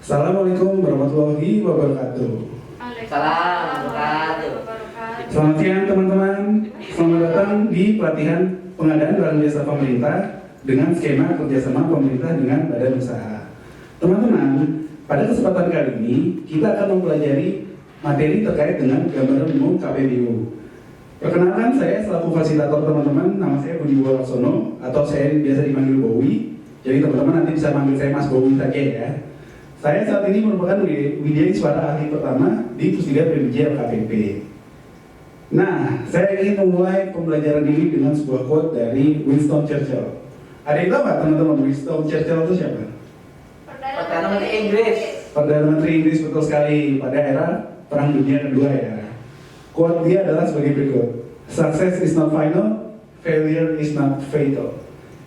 Assalamualaikum warahmatullahi wabarakatuh. Salam wabarakatuh. Selamat siang teman-teman. Selamat datang di pelatihan pengadaan barang jasa pemerintah dengan skema kerjasama pemerintah dengan badan usaha. Teman-teman, pada kesempatan kali ini kita akan mempelajari materi terkait dengan gambaran umum KPBU. Perkenalkan, saya selaku fasilitator teman-teman, nama saya Budi Walaksono atau saya biasa dipanggil Bowi. Jadi teman-teman nanti bisa manggil saya Mas Bowi saja ya. Saya saat ini merupakan Widya Iswara ahli pertama di Pusidar PBJ LKPP. Nah, saya ingin memulai pembelajaran ini dengan sebuah quote dari Winston Churchill. Ada yang tahu nggak teman-teman Winston Churchill itu siapa? Perdana Menteri Inggris. Perdana Menteri Inggris, betul sekali, pada era Perang Dunia Kedua ya. Quote dia adalah sebagai berikut: Success is not final, failure is not fatal.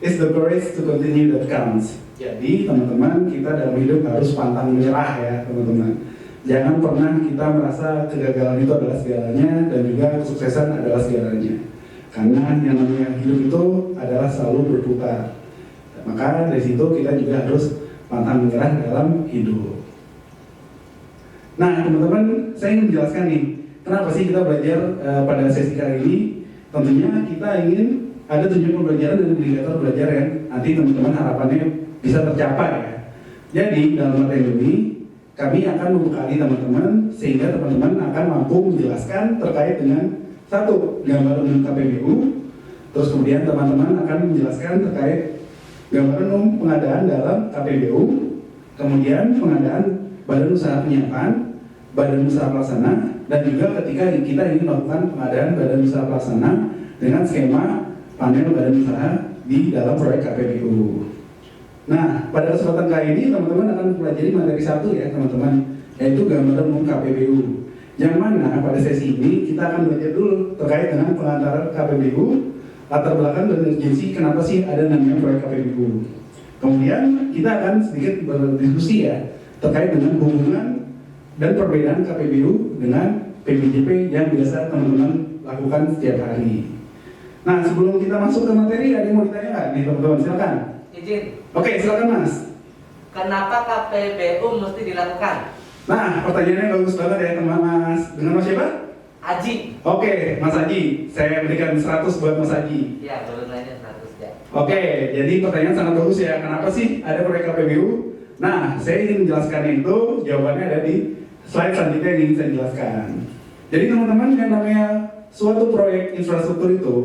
It's the courage to continue that counts. Jadi teman-teman, kita dalam hidup harus pantang menyerah ya teman-teman. Jangan pernah kita merasa kegagalan itu adalah segalanya dan juga kesuksesan adalah segalanya. Karena yang namanya hidup itu adalah selalu berputar. Maka dari situ kita juga harus pantang menyerah dalam hidup. Nah teman-teman, saya ingin menjelaskan nih, kenapa sih kita belajar pada sesi kali ini. Tentunya kita ingin ada tujuan pembelajaran dan indikator belajar yang nanti teman-teman harapannya bisa tercapai ya. Jadi dalam materi ini kami akan membekali teman-teman sehingga teman-teman akan mampu menjelaskan terkait dengan satu, gambaran umum KPBU. Terus kemudian teman-teman akan menjelaskan terkait gambaran umum pengadaan dalam KPBU, kemudian pengadaan badan usaha penyiapan, badan usaha pelaksana, dan juga ketika kita ingin melakukan pengadaan badan usaha pelaksana dengan skema panel badan usaha di dalam proyek KPBU. Nah, pada kesempatan kali ini teman-teman akan mempelajari materi satu ya teman-teman, yaitu gambaran umum KPBU. Yang mana pada sesi ini kita akan belajar dulu terkait dengan pengantaran KPBU, latar belakang dan urgensi kenapa sih ada namanya proyek KPBU. Kemudian kita akan sedikit berdiskusi ya terkait dengan hubungan dan perbedaan KPBU dengan PBJP yang biasa teman-teman lakukan setiap hari. Nah, sebelum kita masuk ke materi, ada yang mau ditanya nggak nih teman-teman? Silakan. Izin. Oke, silakan Mas. Kenapa KPBU mesti dilakukan? Nah, pertanyaannya bagus banget ya teman Mas. Dengan Mas siapa? Aji. Oke, Mas Haji. Saya berikan 100 buat Mas Haji. Ya, boleh nanya 100 ya. Oke, jadi pertanyaan sangat bagus ya. Kenapa sih ada proyek KPBU? Nah, saya ingin menjelaskan itu. Jawabannya ada di slide selanjutnya yang ingin saya jelaskan. Jadi teman-teman, yang namanya suatu proyek infrastruktur itu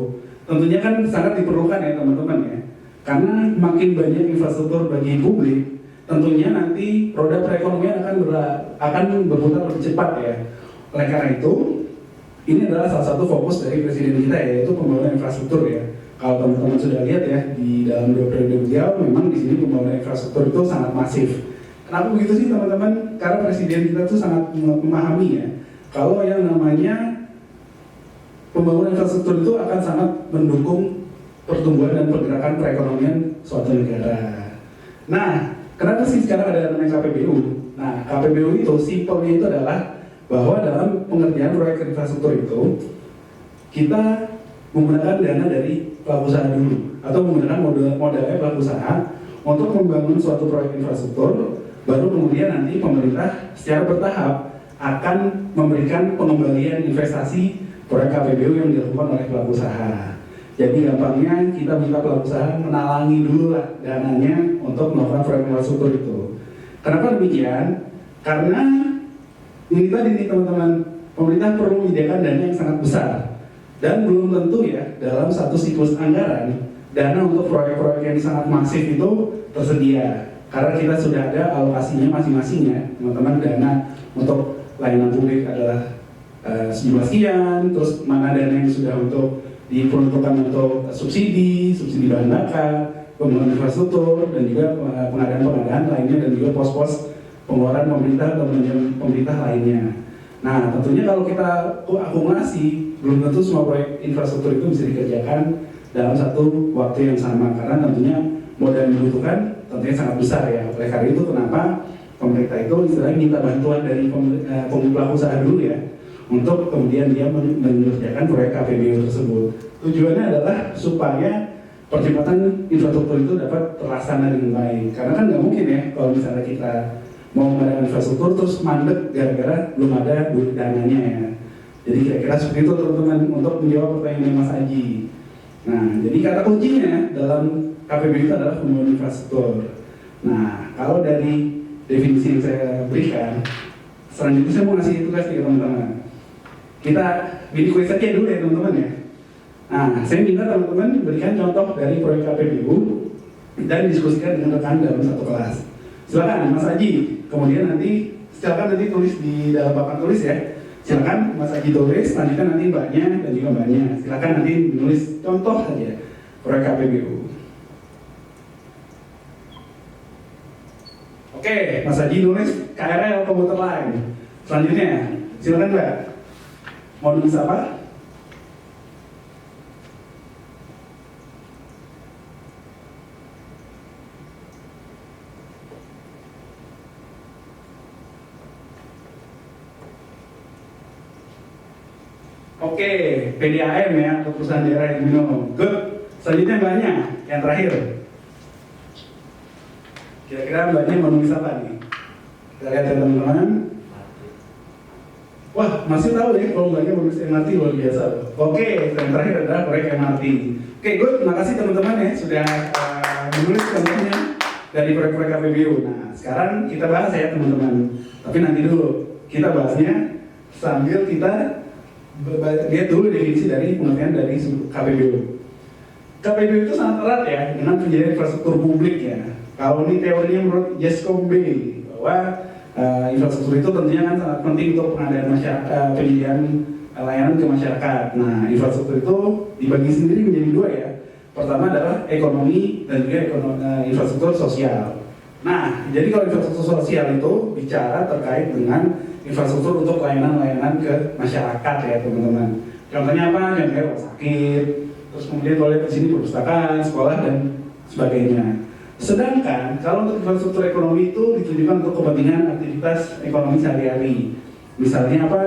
tentunya kan sangat diperlukan ya teman-teman ya. Karena makin banyak infrastruktur bagi publik, tentunya nanti roda perekonomian akan berputar lebih cepat ya. Oleh karena itu, ini adalah salah satu fokus dari presiden kita yaitu pembangunan infrastruktur ya. Kalau teman-teman sudah lihat ya di dalam 2 periode beliau, memang di sini pembangunan infrastruktur itu sangat masif. Kenapa begitu sih teman-teman? Karena presiden kita tuh sangat memahami ya, kalau yang namanya pembangunan infrastruktur itu akan sangat mendukung pertumbuhan dan pergerakan perekonomian suatu negara. Nah, kenapa sih sekarang ada namanya KPBU? Nah, KPBU itu simpelnya itu adalah bahwa dalam pengerjaan proyek infrastruktur itu kita menggunakan dana dari pelaku usaha dulu atau menggunakan modalnya pelaku usaha untuk membangun suatu proyek infrastruktur, baru kemudian nanti pemerintah secara bertahap akan memberikan pengembalian investasi proyek KPBU yang dilakukan oleh pelaku usaha. Jadi gampangnya kita minta pelaku usaha menalangi dulu lah dananya untuk melakukan proyek infrastruktur itu. Kenapa demikian? Karena ini tadi nih teman-teman, pemerintah perlu menyediakan dana yang sangat besar dan belum tentu ya dalam satu siklus anggaran dana untuk proyek-proyek yang sangat masif itu tersedia. Karena kita sudah ada alokasinya masing-masing ya teman-teman, dana untuk layanan publik adalah sejumlah sekian, terus mana dana yang sudah untuk diperuntukkan untuk subsidi bahan bakar, pembangunan infrastruktur, dan juga pengadaan lainnya, dan juga pos-pos pengeluaran pemerintah atau pemerintah lainnya. Nah, tentunya kalau kita akumulasi, belum tentu semua proyek infrastruktur itu bisa dikerjakan dalam satu waktu yang sama, karena tentunya modal yang dibutuhkan tentunya sangat besar ya. Oleh karena itu kenapa pemerintah itu istilahnya minta bantuan dari pelaku usaha dulu ya, untuk kemudian dia mengerjakan proyek KPBU tersebut. Tujuannya adalah supaya percepatan infrastruktur itu dapat terlaksana dengan baik. Karena kan nggak mungkin ya kalau misalnya kita mau mengadakan infrastruktur terus mandek gara-gara belum ada dananya ya. Jadi kira-kira seperti itu teman-teman untuk menjawab pertanyaan Mas Aji. Nah, jadi kata kuncinya dalam KPBU itu adalah pembangunan infrastruktur. Nah, kalau dari definisi yang saya berikan, selanjutnya saya mau ngasih tugas nih ke teman-teman. Kita bikin kuis aja dulu ya teman-teman ya. Nah, saya minta teman-teman berikan contoh dari proyek KPBU dan diskusikan dengan rekan dalam satu kelas. Silakan Mas Aji, kemudian nanti silakan nanti tulis di dalam papan tulis ya. Silakan Mas Aji tulis, selanjutnya nanti mbaknya dan juga mbaknya. Silakan nanti menulis contoh saja proyek KPBU. Oke, Mas Aji nulis KRL komuter lain. Selanjutnya, silakan Mbak. Mau nulis apa? Oke, PDAM ya, untuk perusahaan daerah yang minum. Good. Selanjutnya mbaknya, yang terakhir. Kira-kira mbaknya mau nulis apa nih? Kita lihat ya teman-teman. Wah, masih tahu ya kalau mbaknya mau nulis MRT luar biasa. Oke, yang terakhir adalah proyek MRT. Oke, good. Terima kasih teman-teman ya sudah menulis contohnya dari proyek-proyek KPBU. Nah, sekarang kita bahas ya teman-teman. Tapi nanti dulu kita bahasnya sambil kita lihat dulu definisi dari pengertian dari KPBU. KPBU itu sangat erat ya dengan penjadian infrastruktur publik ya. Kalau ini teorinya menurut Yescombe bahwa infrastruktur itu tentunya kan sangat penting untuk pengadaan penyediaan layanan ke masyarakat. Nah, infrastruktur itu dibagi sendiri menjadi dua ya. Pertama adalah ekonomi dan juga infrastruktur sosial. Nah, jadi kalau infrastruktur sosial itu bicara terkait dengan infrastruktur untuk layanan-layanan ke masyarakat ya teman-teman. Contohnya apa? Contohnya rumah sakit, terus kemudian kalau lihat di sini perpustakaan, sekolah dan sebagainya. Sedangkan kalau untuk infrastruktur ekonomi itu ditujukan untuk kepentingan aktivitas ekonomi sehari-hari. Misalnya apa?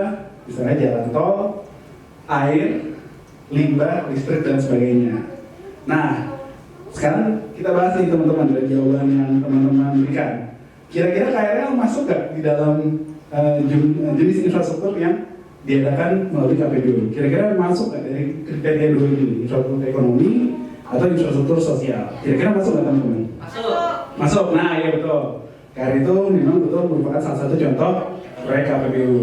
Misalnya jalan tol, air, limbah, listrik dan sebagainya. Nah, sekarang kita bahas nih teman-teman dari jawaban yang teman-teman berikan. Kira-kira KRL masuk gak di dalam jenis infrastruktur yang diadakan melalui KPBU? Kira-kira masuk gak dari kriteria dua ini, infrastruktur ekonomi atau infrastruktur sosial? Kira-kira masuk gak teman-teman? Masuk. Masuk, nah iya betul. Karena itu memang betul merupakan salah satu contoh proyek KPBU.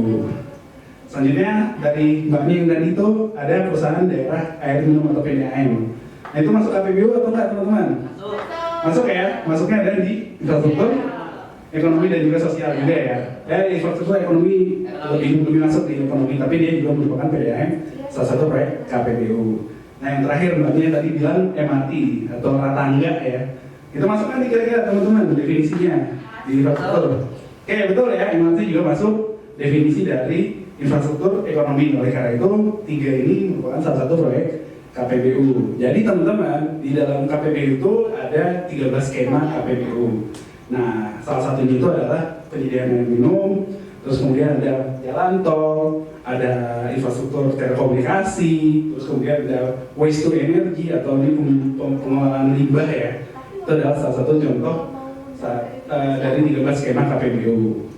Selanjutnya dari mbaknya yang tadi itu ada perusahaan daerah air minum atau PDAM. Nah itu masuk KPBU atau enggak teman-teman? Masuk. Masuk ya, masuknya ada di infrastruktur ekonomi dan juga sosial juga ya. Infrastruktur ekonomi lebih masuk di ekonomi, tapi dia juga merupakan PDAM, salah satu proyek KPBU. Nah yang terakhir mbaknya tadi bilang MRT atau ratangga ya. Itu masuk kan kira-kira teman-teman definisinya di infrastruktur. Oke betul ya, MRT juga masuk definisi dari infrastruktur ekonomi. Oleh karena itu tiga ini merupakan salah satu proyek KPBU. Jadi teman-teman di dalam KPBU itu ada 13 skema KPBU. Nah, salah satunya itu adalah penyediaan air minum, terus kemudian ada jalan tol, ada infrastruktur telekomunikasi, terus kemudian ada waste to energy atau ini pengelolaan limbah ya. Itu adalah salah satu contoh dari 13 skema KPBU.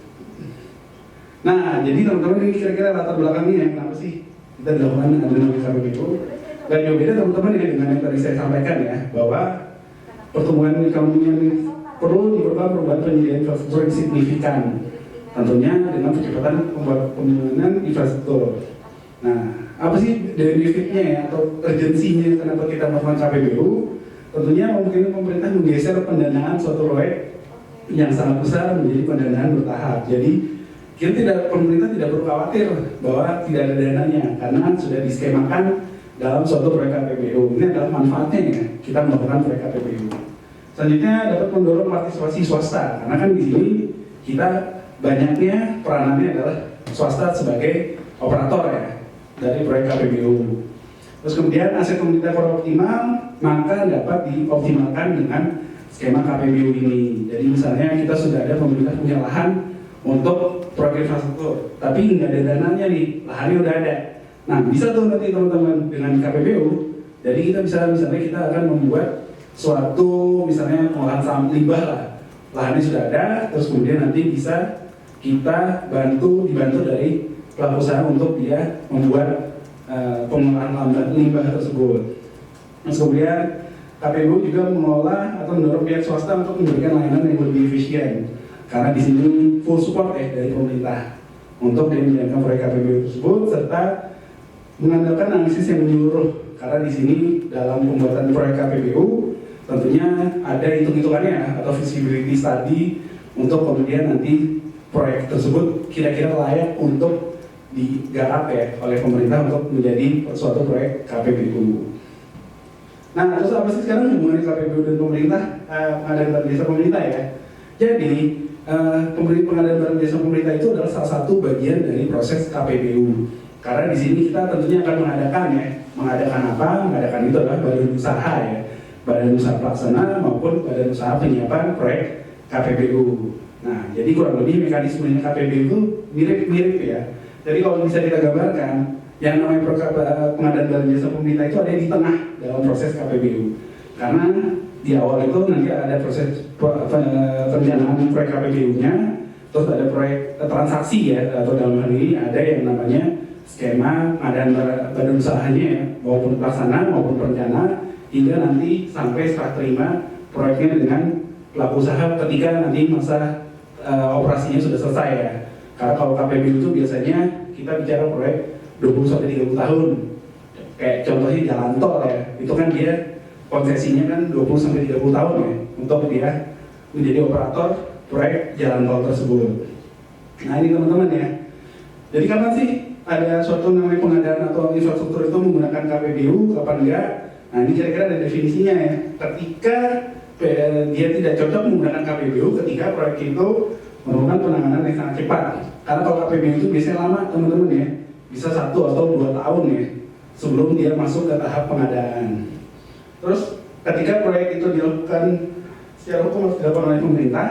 Nah, jadi teman-teman ini kira-kira latar belakangnya kenapa sih kita dilakukan dengan KPBU? Dan yang beda teman-teman ya dengan yang tadi saya sampaikan ya, bahwa pertumbuhan ekonomi ini perlu diperlukan perubahan penyediaan infrastruktur yang signifikan, tentunya dengan percepatan pembangunan infrastruktur. Nah, apa sih benefitnya ya atau urgensinya kenapa kita melakukan KPBU? Tentunya mungkin pemerintah menggeser pendanaan suatu proyek yang sangat besar menjadi pendanaan bertahap. Jadi pemerintah tidak perlu khawatir bahwa tidak ada dananya karena sudah diskemakan dalam suatu proyek KPBU. Ini adalah manfaatnya ya kita melakukan proyek KPBU. Selanjutnya dapat mendorong partisipasi swasta karena kan di sini kita banyaknya peranannya adalah swasta sebagai operator ya dari proyek KPBU. Terus kemudian aset pemerintah kurang optimal maka dapat dioptimalkan dengan skema KPBU ini. Jadi misalnya kita sudah ada pemerintah punya lahan untuk proyek infrastruktur, tapi nggak ada dananya nih, lahannya udah ada. Nah bisa tuh nanti teman-teman dengan KPBU. Jadi kita bisa misalnya kita akan membuat suatu misalnya pengolahan limbah lah lahannya sudah ada, terus kemudian nanti bisa kita dibantu dari pelaku usaha untuk dia membuat pengolahan limbah tersebut. Terus kemudian KPBU juga mengelola atau mendorong pihak swasta untuk memberikan layanan yang lebih efisien. Karena di sini full support dari pemerintah untuk dia menjalankan proyek KPBU tersebut serta mengandalkan analisis yang menyeluruh. Karena di sini dalam pembuatan proyek KPBU tentunya ada hitung-hitungannya atau feasibility study untuk kemudian nanti proyek tersebut kira-kira layak untuk digarap oleh pemerintah untuk menjadi suatu proyek KPBU. Nah, terus apa sih sekarang hubungannya KPBU dan pemerintah, pengadaan barang jasa pemerintah ya? Jadi, pengadaan barang jasa pemerintah itu adalah salah satu bagian dari proses KPBU. Karena di sini kita tentunya akan mengadakan apa? Mengadakan itu adalah badan usaha badan usaha pelaksana maupun badan usaha penyiapan proyek KPBU. Nah, jadi kurang lebih mekanismenya KPBU itu mirip-mirip ya. Jadi kalau bisa kita gambarkan, yang namanya pengadaan barang jasa pemerintah itu ada di tengah dalam proses KPBU. Karena di awal itu nanti ada proses perencanaan proyek KPBU-nya, terus ada proyek transaksi atau dalam hal ini ada yang namanya skema pengadaan badan usahanya maupun pelaksana maupun perencana hingga nanti sampai serah terima proyeknya dengan pelaku usaha ketika nanti masa operasinya sudah selesai ya. Karena kalau KPBU itu biasanya kita bicara proyek 20-30 tahun. Kayak contohnya jalan tol itu kan dia konsesinya kan 20-30 tahun untuk dia menjadi operator proyek jalan tol tersebut. Nah ini teman-teman ya. Jadi kapan sih ada suatu namanya pengadaan atau infrastruktur itu menggunakan KPBU, kapan enggak? Nah ini kira-kira ada definisinya ya. Ketika dia tidak cocok menggunakan KPBU ketika proyek itu memerlukan penanganan yang sangat cepat. Karena kalau KPBU itu biasanya lama teman-teman ya, bisa 1 atau 2 tahun ya sebelum dia masuk ke tahap pengadaan. Terus ketika proyek itu dilakukan secara hukum harus dilakukan oleh pemerintah.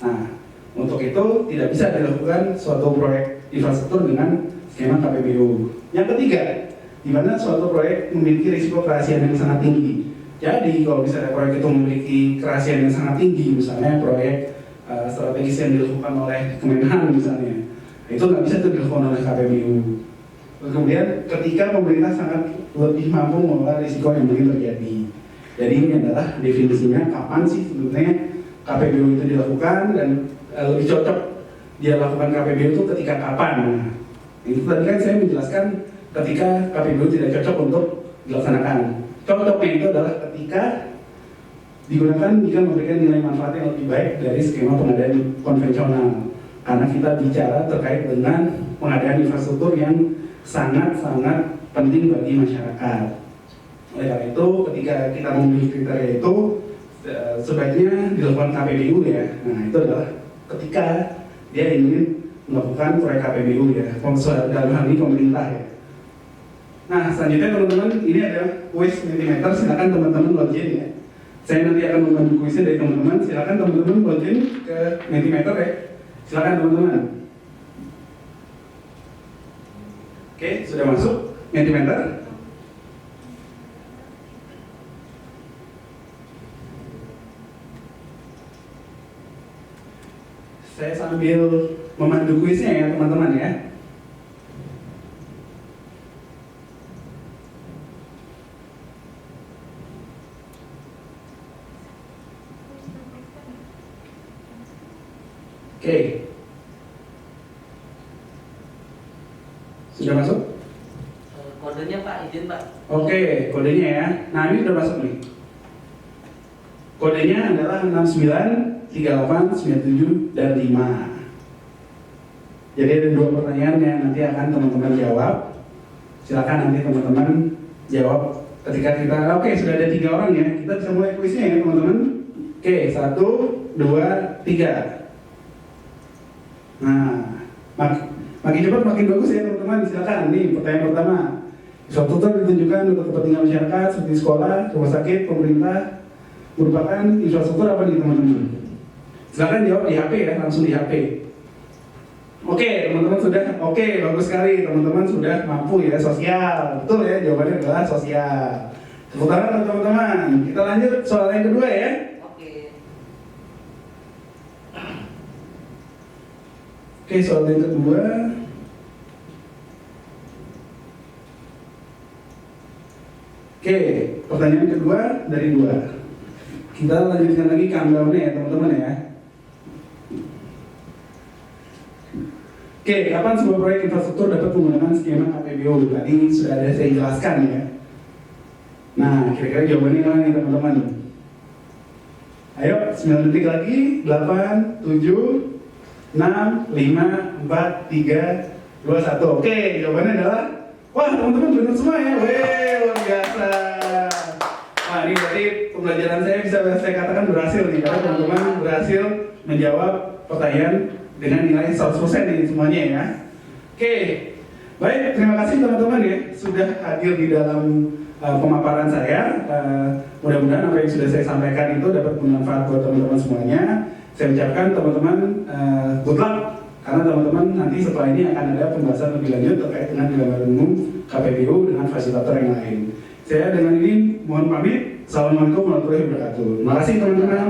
Nah untuk itu tidak bisa dilakukan suatu proyek infrastruktur dengan skema KPBU. Yang ketiga, di mana suatu proyek memiliki risiko kerahasiaan yang sangat tinggi. Jadi kalau misalnya proyek itu memiliki kerahasiaan yang sangat tinggi, misalnya proyek strategis yang dilakukan oleh Kemenhan misalnya, itu nggak bisa dilakukan oleh KPBU. Kemudian ketika pemerintah sangat lebih mampu mengelola risiko yang mungkin terjadi. Jadi ini adalah definisinya kapan sih sebenarnya KPBU itu dilakukan dan lebih cocok dia lakukan KPBU itu ketika kapan. Nah, itu tadi kan saya menjelaskan ketika KPBU tidak cocok untuk dilaksanakan. Cocoknya itu adalah ketika digunakan jika memberikan nilai manfaat yang lebih baik dari skema pengadaan konvensional. Karena kita bicara terkait dengan pengadaan infrastruktur yang sangat-sangat penting bagi masyarakat. Oleh karena itu, ketika kita memilih kriteria itu, sebaiknya dilakukan KPBU ya. Nah itu adalah ketika dia ingin melakukan proyek KPBU ya, dalam hal ini pemerintah ya. Nah selanjutnya teman-teman, ini ada kuis Mentimeter, silakan teman-teman login ya. Saya nanti akan membantu kuisnya dari teman-teman, silakan teman-teman login ke Mentimeter ya. Silakan teman-teman. Oke, sudah masuk Mentimeter. Saya sambil memandu kuisnya ya teman-teman ya. Oke. Sudah masuk? Kodenya Pak, izin Pak. Oke, kodenya ya. Nah ini sudah masuk nih. Kodenya adalah 69, 38, 97, dan 5. Jadi ada 2 pertanyaan yang nanti akan teman-teman jawab. Silakan nanti teman-teman jawab ketika kita, oke sudah ada 3 orang ya. Kita bisa mulai kuisnya ya teman-teman. Oke, 1, 2, 3. Nah, makin cepat makin bagus ya teman-teman. Silakan nih pertanyaan pertama. Infrastruktur ditunjukkan untuk kepentingan masyarakat seperti sekolah, rumah sakit, pemerintah merupakan infrastruktur apa nih teman-teman? Silakan jawab di HP ya, langsung di HP. Oke, teman-teman sudah, oke, bagus sekali, teman-teman sudah mampu ya, sosial. Betul ya, jawabannya adalah sosial. Tepuk tangan teman-teman. Kita lanjut soal yang kedua ya. Oke. Oke, soal yang kedua. Oke, pertanyaan kedua dari 2. Kita lanjutkan lagi countdown-nya ya teman-teman ya. Oke, kapan sebuah proyek infrastruktur dapat menggunakan skema KPBU? Tadi sudah ada saya jelaskan ya. Nah, kira-kira jawabannya mana nih teman-teman? Ayo, 9 detik lagi. 8, 7, 6, 5, 4, 3, 2, 1. Oke, jawabannya adalah, wah teman-teman benar semua ya. Weh, luar biasa. Nah, ini berarti pembelajaran saya bisa saya katakan berhasil nih, karena teman-teman berhasil menjawab pertanyaan dengan nilai 100% nih semuanya ya. Oke, baik, terima kasih teman-teman ya sudah hadir di dalam pemaparan saya. Mudah-mudahan apa yang sudah saya sampaikan itu dapat bermanfaat buat teman-teman semuanya. Saya ucapkan teman-teman good luck, karena teman-teman nanti setelah ini akan ada pembahasan lebih lanjut terkait dengan gambaran umum KPBU dengan fasilitator yang lain. Saya dengan ini mohon pamit. Assalamualaikum warahmatullahi wabarakatuh. Terima kasih teman-teman.